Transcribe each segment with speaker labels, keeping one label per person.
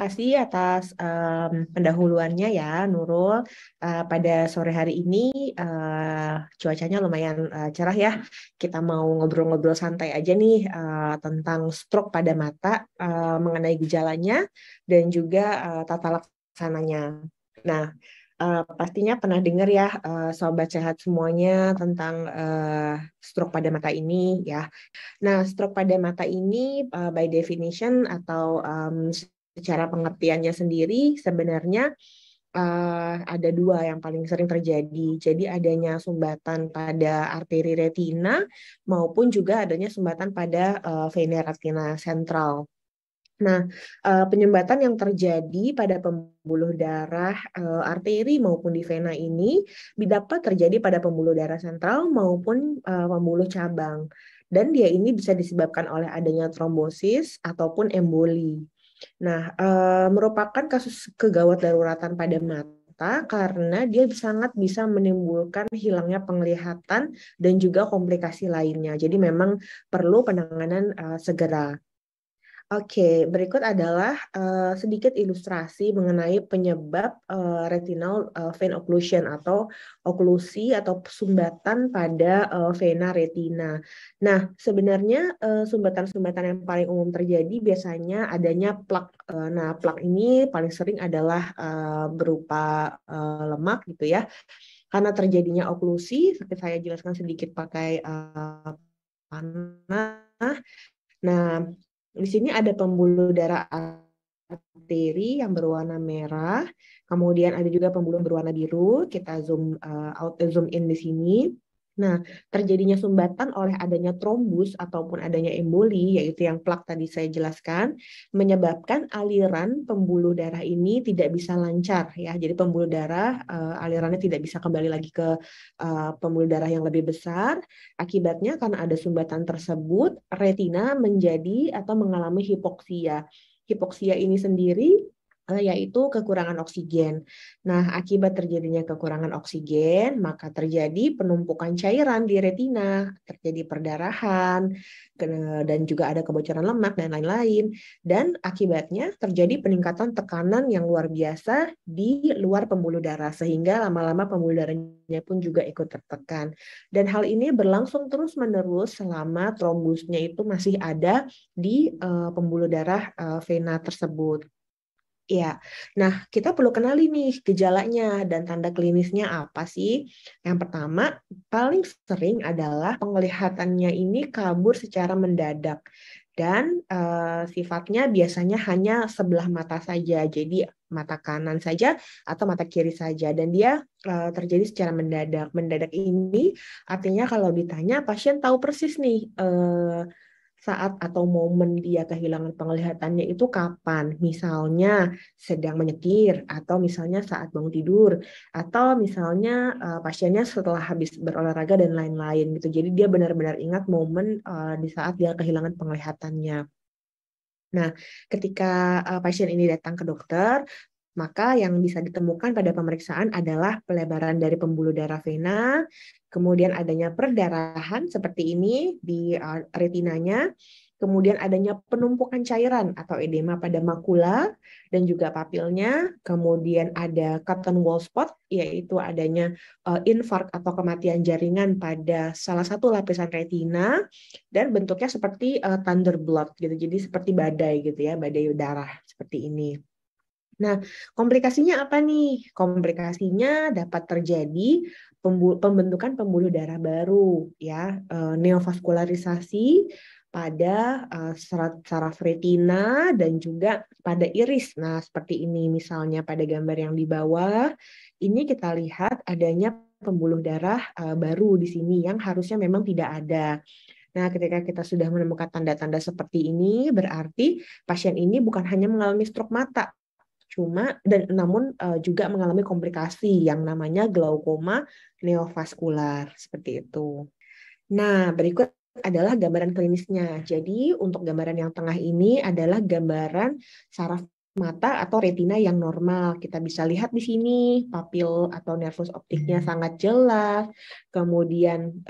Speaker 1: kasih atas pendahuluannya ya, Nurul. Pada sore hari ini cuacanya lumayan cerah ya. Kita mau ngobrol-ngobrol santai aja nih tentang stroke pada mata, mengenai gejalanya dan juga tata laksananya. Nah, pastinya pernah dengar ya, sobat sehat semuanya tentang stroke pada mata ini ya. Nah, stroke pada mata ini by definition atau secara pengertiannya sendiri sebenarnya ada dua yang paling sering terjadi. Jadi adanya sumbatan pada arteri retina maupun juga adanya sumbatan pada vena retina sentral. Nah, penyumbatan yang terjadi pada pembuluh darah arteri maupun di vena ini dapat terjadi pada pembuluh darah sentral maupun pembuluh cabang. Dan dia ini bisa disebabkan oleh adanya trombosis ataupun emboli. Nah, merupakan kasus kegawat daruratan pada mata karena dia sangat bisa menimbulkan hilangnya penglihatan dan juga komplikasi lainnya. Jadi memang perlu penanganan segera. Oke, berikut adalah sedikit ilustrasi mengenai penyebab retinal vein occlusion atau oklusi atau sumbatan pada vena retina. Nah, sebenarnya sumbatan-sumbatan yang paling umum terjadi biasanya adanya plak. Nah, plak ini paling sering adalah berupa lemak gitu ya. Karena terjadinya oklusi, seperti saya jelaskan sedikit pakai panah. Nah, di sini ada pembuluh darah arteri yang berwarna merah, kemudian ada juga pembuluh berwarna biru. Kita zoom in di sini. Nah, terjadinya sumbatan oleh adanya trombus ataupun adanya emboli, yaitu yang plak tadi saya jelaskan, menyebabkan aliran pembuluh darah ini tidak bisa lancar ya. Jadi pembuluh darah alirannya tidak bisa kembali lagi ke pembuluh darah yang lebih besar. Akibatnya karena ada sumbatan tersebut, retina menjadi atau mengalami hipoksia. Hipoksia ini sendiri yaitu kekurangan oksigen. Nah, akibat terjadinya kekurangan oksigen, maka terjadi penumpukan cairan di retina, terjadi perdarahan, dan juga ada kebocoran lemak dan lain-lain. Dan akibatnya terjadi peningkatan tekanan yang luar biasa di luar pembuluh darah, sehingga lama-lama pembuluh darahnya pun juga ikut tertekan. Dan hal ini berlangsung terus-menerus selama trombusnya itu masih ada di pembuluh darah vena tersebut. Ya, nah kita perlu kenali nih gejalanya dan tanda klinisnya apa sih? Yang pertama, paling sering adalah penglihatannya ini kabur secara mendadak dan sifatnya biasanya hanya sebelah mata saja, jadi mata kanan saja atau mata kiri saja, dan dia terjadi secara mendadak. Mendadak ini artinya kalau ditanya pasien tahu persis nih saat atau momen dia kehilangan penglihatannya itu kapan. Misalnya sedang menyetir, atau misalnya saat bangun tidur, atau misalnya pasiennya setelah habis berolahraga dan lain-lain gitu. Jadi dia benar-benar ingat momen di saat dia kehilangan penglihatannya. Nah, ketika pasien ini datang ke dokter, maka yang bisa ditemukan pada pemeriksaan adalah pelebaran dari pembuluh darah vena, kemudian adanya perdarahan seperti ini di retinanya, kemudian adanya penumpukan cairan atau edema pada makula dan juga papilnya, kemudian ada cotton wool spot, yaitu adanya infark atau kematian jaringan pada salah satu lapisan retina, dan bentuknya seperti thunderblood gitu, jadi seperti badai gitu ya, badai darah seperti ini. Nah, komplikasinya apa nih? Komplikasinya dapat terjadi pembentukan pembuluh darah baru, ya, neovaskularisasi pada saraf retina dan juga pada iris. Nah, seperti ini misalnya pada gambar yang di bawah, ini kita lihat adanya pembuluh darah baru di sini yang harusnya memang tidak ada. Nah, ketika kita sudah menemukan tanda-tanda seperti ini, berarti pasien ini bukan hanya mengalami stroke mata, namun juga mengalami komplikasi yang namanya glaukoma neovaskular seperti itu. Nah, berikut adalah gambaran klinisnya. Jadi, untuk gambaran yang tengah ini adalah gambaran saraf mata atau retina yang normal. Kita bisa lihat di sini papil atau nervus optiknya sangat jelas. Kemudian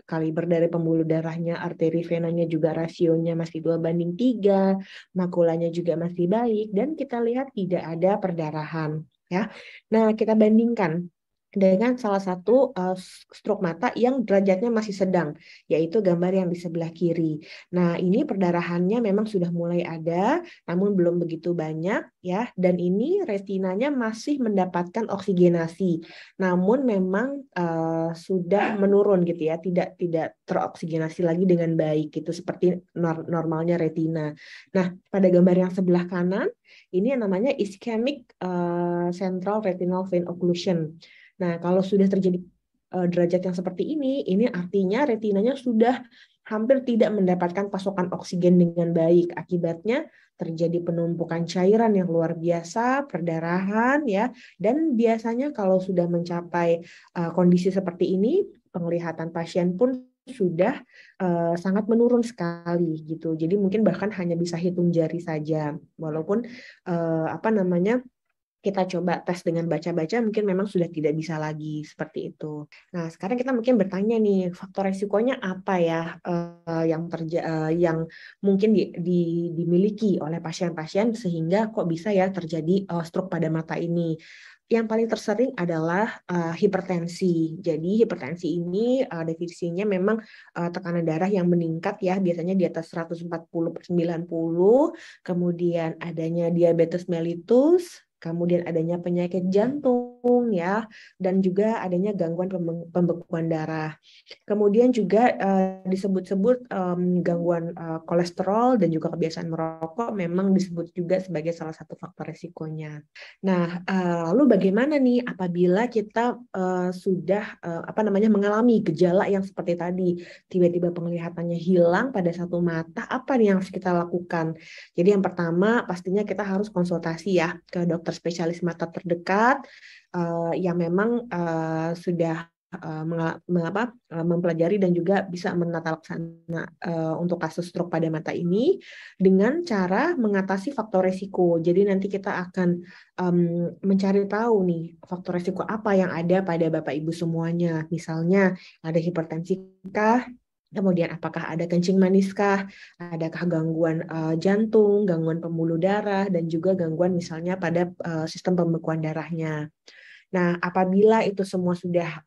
Speaker 1: kaliber dari pembuluh darahnya, arteri venanya juga rasionya masih 2:3, makulanya juga masih baik, dan kita lihat tidak ada perdarahan. Ya, nah kita bandingkan dengan salah satu stroke mata yang derajatnya masih sedang, yaitu gambar yang di sebelah kiri. Nah, ini perdarahannya memang sudah mulai ada, namun belum begitu banyak ya. Dan ini retinanya masih mendapatkan oksigenasi, namun memang sudah menurun gitu ya, tidak teroksigenasi lagi dengan baik gitu seperti normalnya retina. Nah, pada gambar yang sebelah kanan ini yang namanya ischemic central retinal vein occlusion. Nah, kalau sudah terjadi derajat yang seperti ini artinya retinanya sudah hampir tidak mendapatkan pasokan oksigen dengan baik. Akibatnya terjadi penumpukan cairan yang luar biasa, perdarahan ya, dan biasanya kalau sudah mencapai kondisi seperti ini, penglihatan pasien pun sudah sangat menurun sekali gitu. Jadi mungkin bahkan hanya bisa hitung jari saja, walaupun apa namanya kita coba tes dengan baca-baca mungkin memang sudah tidak bisa lagi seperti itu. Nah, sekarang kita mungkin bertanya nih, faktor resikonya apa ya yang mungkin dimiliki oleh pasien-pasien sehingga kok bisa ya terjadi stroke pada mata ini. Yang paling tersering adalah hipertensi. Jadi hipertensi ini definisinya memang tekanan darah yang meningkat ya, biasanya di atas 140/90, kemudian adanya diabetes mellitus, kemudian adanya penyakit jantung ya, dan juga adanya gangguan pembekuan darah. Kemudian juga disebut-sebut gangguan kolesterol dan juga kebiasaan merokok memang disebut juga sebagai salah satu faktor resikonya. Nah, lalu bagaimana nih apabila kita sudah mengalami gejala yang seperti tadi, tiba-tiba penglihatannya hilang pada satu mata, apa nih yang harus kita lakukan? Jadi yang pertama pastinya kita harus konsultasi ya ke dokter spesialis mata terdekat yang memang sudah mempelajari dan juga bisa menata laksana untuk kasus stroke pada mata ini dengan cara mengatasi faktor resiko. Jadi nanti kita akan mencari tahu nih faktor resiko apa yang ada pada Bapak Ibu semuanya. Misalnya ada hipertensi kah? Kemudian apakah ada kencing manis kah? Adakah gangguan jantung, gangguan pembuluh darah, dan juga gangguan misalnya pada sistem pembekuan darahnya. Nah, apabila itu semua sudah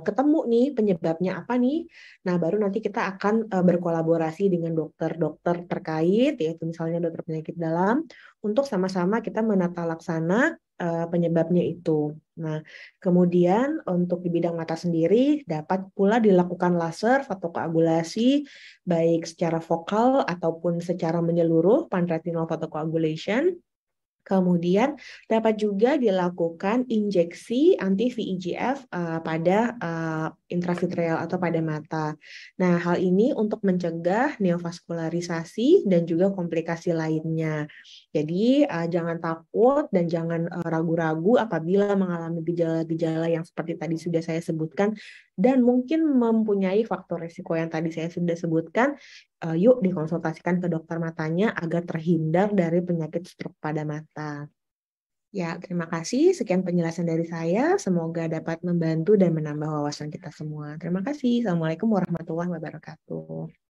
Speaker 1: ketemu nih penyebabnya apa nih, nah baru nanti kita akan berkolaborasi dengan dokter-dokter terkait, yaitu misalnya dokter penyakit dalam, untuk sama-sama kita menata laksana penyebabnya itu. Nah, kemudian untuk di bidang mata sendiri dapat pula dilakukan laser fotokoagulasi baik secara vokal ataupun secara menyeluruh panretinal photocoagulation. Kemudian dapat juga dilakukan injeksi anti-VEGF pada intravitreal atau pada mata. Nah, hal ini untuk mencegah neovaskularisasi dan juga komplikasi lainnya. Jadi, jangan takut dan jangan ragu-ragu apabila mengalami gejala-gejala yang seperti tadi sudah saya sebutkan dan mungkin mempunyai faktor risiko yang tadi saya sudah sebutkan. Yuk dikonsultasikan ke dokter matanya agar terhindar dari penyakit stroke pada mata. Ya, terima kasih. Sekian penjelasan dari saya. Semoga dapat membantu dan menambah wawasan kita semua. Terima kasih. Assalamualaikum warahmatullahi wabarakatuh.